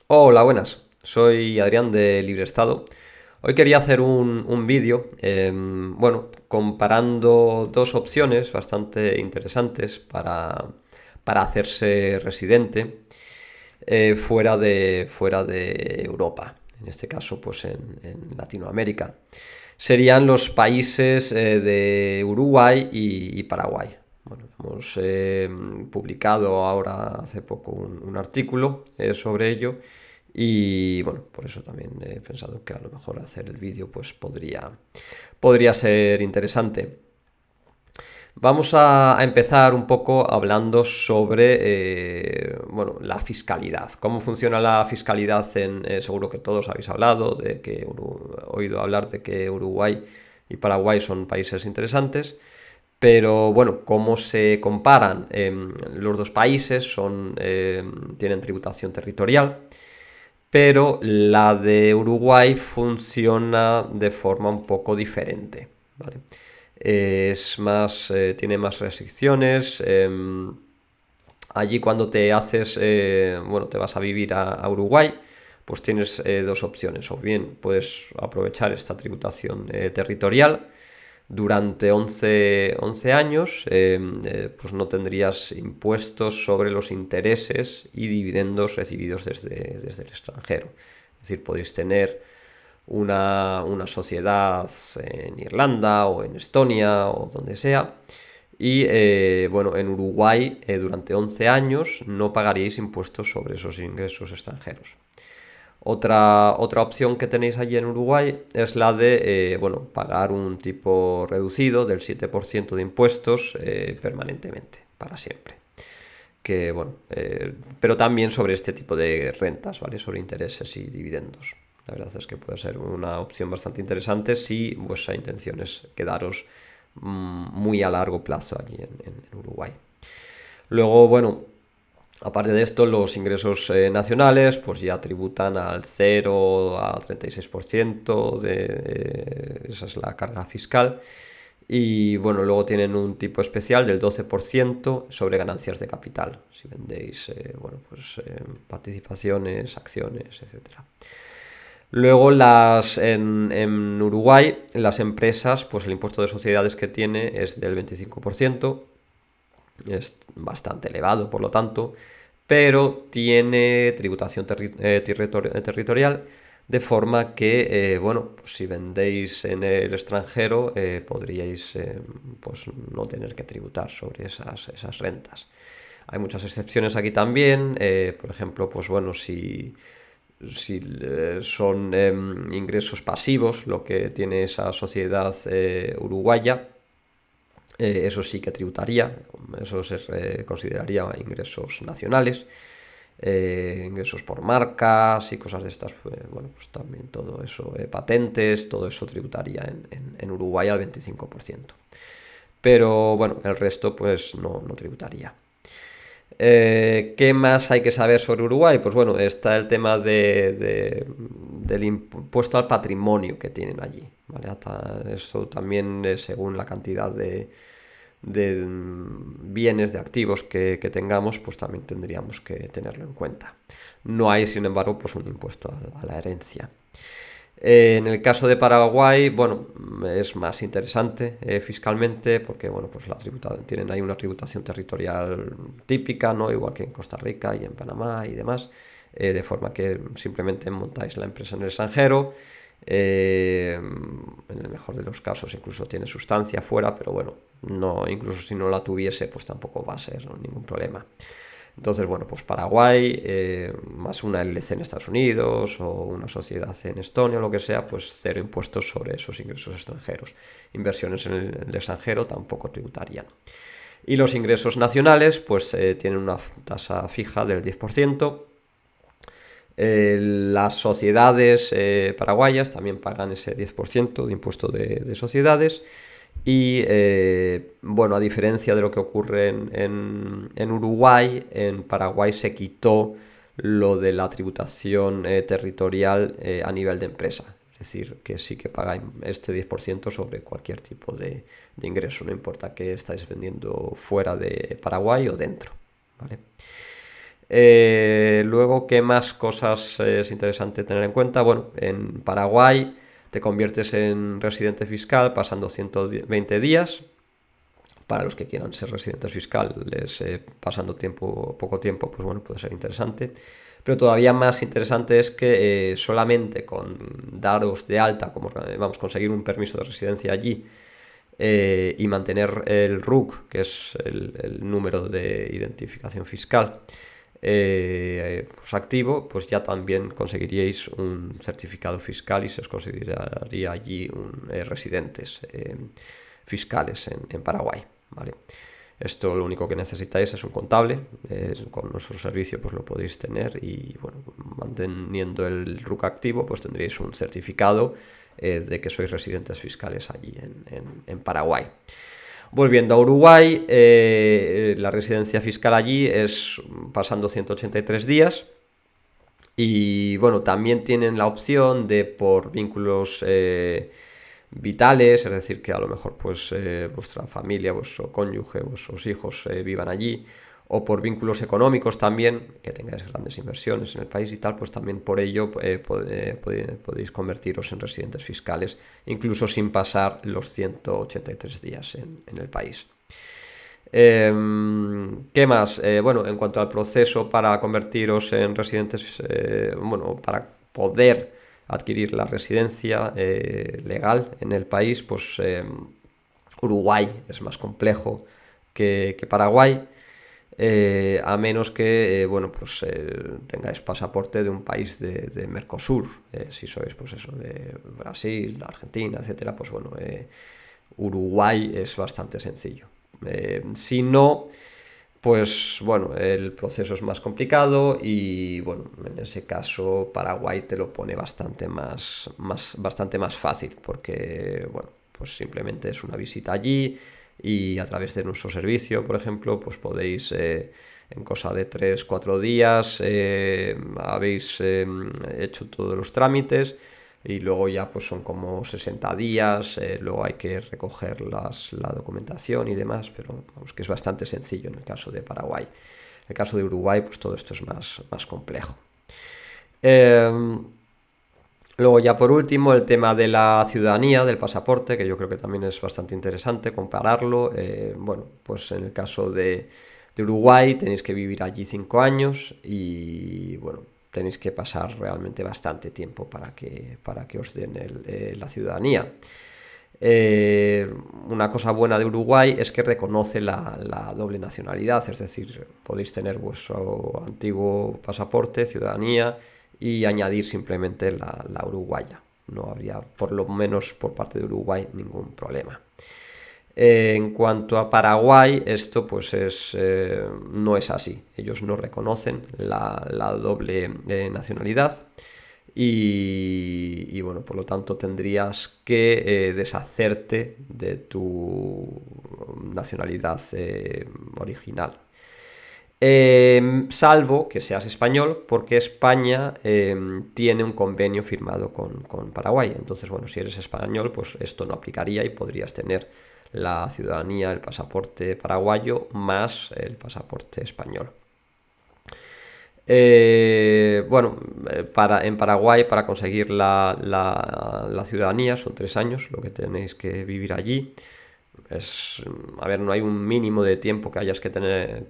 Hola, buenas. Soy Adrián de Libre Estado. Hoy quería hacer un vídeo, comparando dos opciones bastante interesantes para hacerse residente fuera de Europa. En este caso, pues en Latinoamérica. Serían los países de Uruguay y Paraguay. Bueno, hemos publicado ahora hace poco un artículo sobre ello y bueno, por eso también he pensado que a lo mejor hacer el vídeo pues podría ser interesante. Vamos a empezar un poco hablando sobre la fiscalidad. ¿Cómo funciona la fiscalidad seguro que todos habéis hablado, oído hablar de que Uruguay y Paraguay son países interesantes, pero bueno, ¿cómo se comparan? Los dos países tienen tributación territorial, pero la de Uruguay funciona de forma un poco diferente, ¿vale? Tiene más restricciones. Allí cuando te vas a vivir a Uruguay, pues tienes dos opciones. O bien puedes aprovechar esta tributación territorial durante 11 años, pues no tendrías impuestos sobre los intereses y dividendos recibidos desde el extranjero. Es decir, podéis tener una sociedad en Irlanda o en Estonia o donde sea. Y en Uruguay durante 11 años no pagaríais impuestos sobre esos ingresos extranjeros. Otra opción que tenéis allí en Uruguay es la de pagar un tipo reducido del 7% de impuestos permanentemente, para siempre. Pero también sobre este tipo de rentas, ¿vale? Sobre intereses y dividendos. La verdad es que puede ser una opción bastante interesante si vuestra intención es quedaros muy a largo plazo allí en Uruguay. Luego, aparte de esto, los ingresos nacionales pues ya tributan al 0 a 36% esa es la carga fiscal. Y bueno, luego tienen un tipo especial del 12% sobre ganancias de capital, si vendéis participaciones, acciones, etcétera. Luego en Uruguay, las empresas, pues el impuesto de sociedades que tiene es del 25%, es bastante elevado, por lo tanto, pero tiene tributación territorial, de forma que, pues si vendéis en el extranjero, podríais pues no tener que tributar sobre esas rentas. Hay muchas excepciones aquí también, por ejemplo, pues bueno, si son ingresos pasivos lo que tiene esa sociedad uruguaya, eso sí que tributaría, eso se consideraría ingresos nacionales, ingresos por marcas y cosas de estas, pues también todo eso, patentes, todo eso tributaría en Uruguay al 25%. Pero bueno, el resto pues no tributaría. ¿Qué más hay que saber sobre Uruguay? Pues bueno, está el tema del impuesto al patrimonio que tienen allí, ¿vale? Eso también según la cantidad de bienes, de activos que tengamos, pues también tendríamos que tenerlo en cuenta. No hay, sin embargo, pues un impuesto a la herencia. En el caso de Paraguay, bueno, es más interesante fiscalmente porque, bueno, pues tienen ahí una tributación territorial típica, ¿no? Igual que en Costa Rica y en Panamá y demás, de forma que simplemente montáis la empresa en el extranjero. En el mejor de los casos incluso tiene sustancia fuera, pero bueno, incluso si no la tuviese, pues tampoco va a ser, ¿no?, ningún problema. Entonces, bueno, pues Paraguay, más una LLC en Estados Unidos o una sociedad en Estonia o lo que sea, pues cero impuestos sobre esos ingresos extranjeros. Inversiones en el extranjero tampoco tributarían. Y los ingresos nacionales, pues tienen una tasa fija del 10%. Las sociedades paraguayas también pagan ese 10% de impuesto de sociedades. Y a diferencia de lo que ocurre en Uruguay, en Paraguay se quitó lo de la tributación territorial a nivel de empresa. Es decir, que sí que pagáis este 10% sobre cualquier tipo de ingreso, no importa que estáis vendiendo fuera de Paraguay o dentro, ¿vale? Luego, ¿qué más cosas es interesante tener en cuenta? Bueno, en Paraguay te conviertes en residente fiscal pasando 120 días. Para los que quieran ser residentes fiscales pasando poco tiempo, pues bueno, puede ser interesante. Pero todavía más interesante es que solamente con daros de alta, como vamos a conseguir un permiso de residencia allí, y mantener el RUC, que es el número de identificación fiscal, pues activo, pues ya también conseguiríais un certificado fiscal y se os consideraría allí residentes fiscales en Paraguay, ¿vale? Esto lo único que necesitáis es un contable, con nuestro servicio pues lo podéis tener y bueno, manteniendo el RUC activo pues tendréis un certificado de que sois residentes fiscales allí en Paraguay. Volviendo a Uruguay, la residencia fiscal allí es pasando 183 días y bueno, también tienen la opción de por vínculos vitales, es decir, que a lo mejor pues vuestra familia, vuestro cónyuge, vuestros hijos vivan allí, o por vínculos económicos también, que tengáis grandes inversiones en el país y tal, pues también por ello podéis convertiros en residentes fiscales, incluso sin pasar los 183 días en el país. ¿Qué más? Bueno, en cuanto al proceso para convertiros en residentes, bueno, para poder adquirir la residencia legal en el país, pues Uruguay es más complejo que Paraguay, a menos que bueno, pues tengáis pasaporte de un país de Mercosur. Si sois pues eso, de Brasil, de Argentina, etcétera, pues bueno, Uruguay es bastante sencillo. Si no, pues bueno, el proceso es más complicado y bueno, en ese caso Paraguay te lo pone bastante más fácil porque bueno, pues simplemente es una visita allí y a través de nuestro servicio, por ejemplo, pues podéis en cosa de 3-4 días habéis hecho todos los trámites y luego ya pues son como 60 días, luego hay que recoger la documentación y demás, pero vamos que es bastante sencillo en el caso de Paraguay. En el caso de Uruguay pues todo esto es más complejo. Luego ya por último el tema de la ciudadanía, del pasaporte, que yo creo que también es bastante interesante compararlo. Bueno, pues en el caso de Uruguay tenéis que vivir allí 5 años y bueno, tenéis que pasar realmente bastante tiempo para que os den la ciudadanía. Una cosa buena de Uruguay es que reconoce la doble nacionalidad, es decir, podéis tener vuestro antiguo pasaporte, ciudadanía, y añadir simplemente la uruguaya. No habría, por lo menos por parte de Uruguay, ningún problema. En cuanto a Paraguay, esto pues no es así. Ellos no reconocen la doble nacionalidad y bueno, por lo tanto tendrías que deshacerte de tu nacionalidad original. Salvo que seas español, porque España tiene un convenio firmado con Paraguay. Entonces, bueno, si eres español, pues esto no aplicaría y podrías tener la ciudadanía, el pasaporte paraguayo más el pasaporte español. Bueno, en Paraguay para conseguir la ciudadanía son 3 años lo que tenéis que vivir allí. A ver, no hay un mínimo de tiempo que hayas que tener,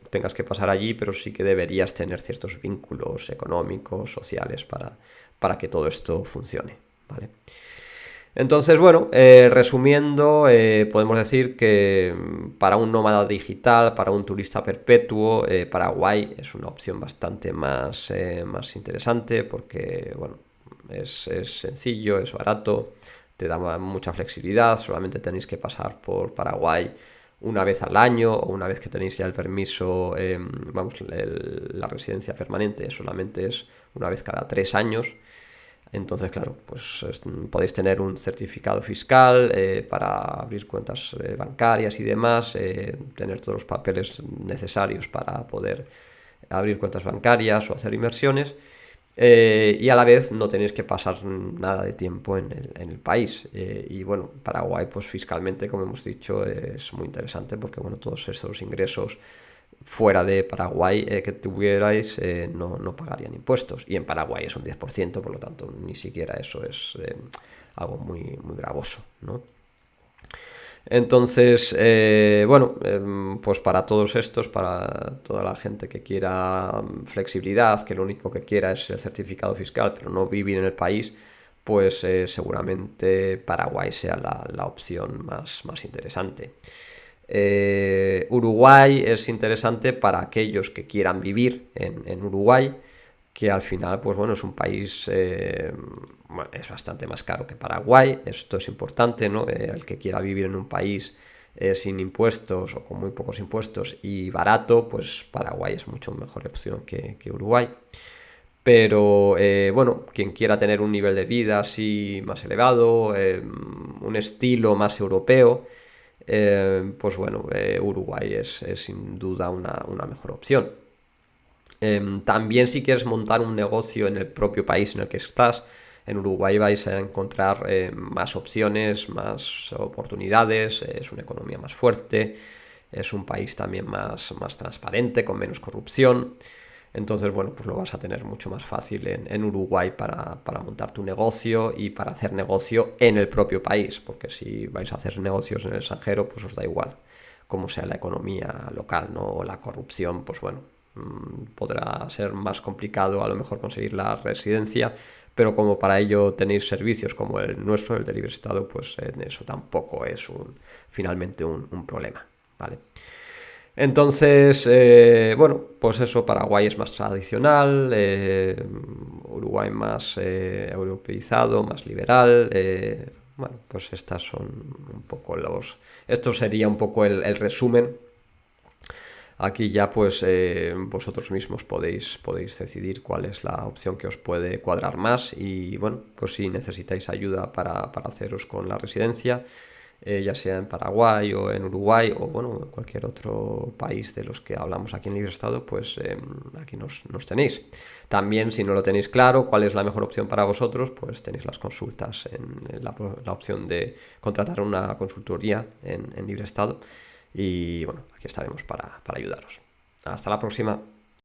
tengas que pasar allí, pero sí que deberías tener ciertos vínculos económicos, sociales, para que todo esto funcione, ¿vale? Entonces, bueno, resumiendo, podemos decir que para un nómada digital, para un turista perpetuo, Paraguay es una opción bastante más interesante porque, bueno, es sencillo, es barato, te da mucha flexibilidad, solamente tenéis que pasar por Paraguay una vez al año o una vez que tenéis ya el permiso, vamos, la residencia permanente solamente es una vez cada 3 años. Entonces, claro, pues podéis tener un certificado fiscal para abrir cuentas bancarias y demás, tener todos los papeles necesarios para poder abrir cuentas bancarias o hacer inversiones. Y a la vez no tenéis que pasar nada de tiempo en el país. Y bueno, Paraguay, pues fiscalmente, como hemos dicho, es muy interesante porque bueno, todos esos ingresos fuera de Paraguay que tuvierais no pagarían impuestos. Y en Paraguay es un 10%, por lo tanto, ni siquiera eso es algo muy gravoso, ¿no? Entonces, bueno, pues para todos estos, para toda la gente que quiera flexibilidad, que lo único que quiera es el certificado fiscal, pero no vivir en el país, pues seguramente Paraguay sea la opción más interesante. Uruguay es interesante para aquellos que quieran vivir en Uruguay, que al final, pues bueno, es un país, bueno, es bastante más caro que Paraguay, esto es importante, ¿no? El que quiera vivir en un país sin impuestos o con muy pocos impuestos y barato, pues Paraguay es mucho mejor opción que Uruguay. Pero bueno, quien quiera tener un nivel de vida así más elevado, un estilo más europeo, pues bueno, Uruguay es sin duda una mejor opción. También si quieres montar un negocio en el propio país en el que estás, en Uruguay vais a encontrar más opciones, más oportunidades, es una economía más fuerte, es un país también más transparente, con menos corrupción. Entonces, bueno, pues lo vas a tener mucho más fácil en Uruguay para montar tu negocio y para hacer negocio en el propio país, porque si vais a hacer negocios en el extranjero, pues os da igual cómo sea la economía local, ¿no? La corrupción, pues bueno, podrá ser más complicado a lo mejor conseguir la residencia, pero como para ello tenéis servicios como el nuestro, el de Libre Estado, pues eso tampoco es finalmente un problema, ¿vale? Entonces, bueno, pues eso, Paraguay es más tradicional, Uruguay más europeizado, más liberal. Bueno, pues estas son un poco esto sería un poco el resumen. Aquí ya pues vosotros mismos podéis decidir cuál es la opción que os puede cuadrar más y bueno, pues si necesitáis ayuda para haceros con la residencia, ya sea en Paraguay o en Uruguay o bueno, en cualquier otro país de los que hablamos aquí en Libre Estado, pues aquí nos tenéis. También si no lo tenéis claro cuál es la mejor opción para vosotros, pues tenéis las consultas en la opción de contratar una consultoría en Libre Estado y bueno, aquí estaremos para ayudaros. Hasta la próxima.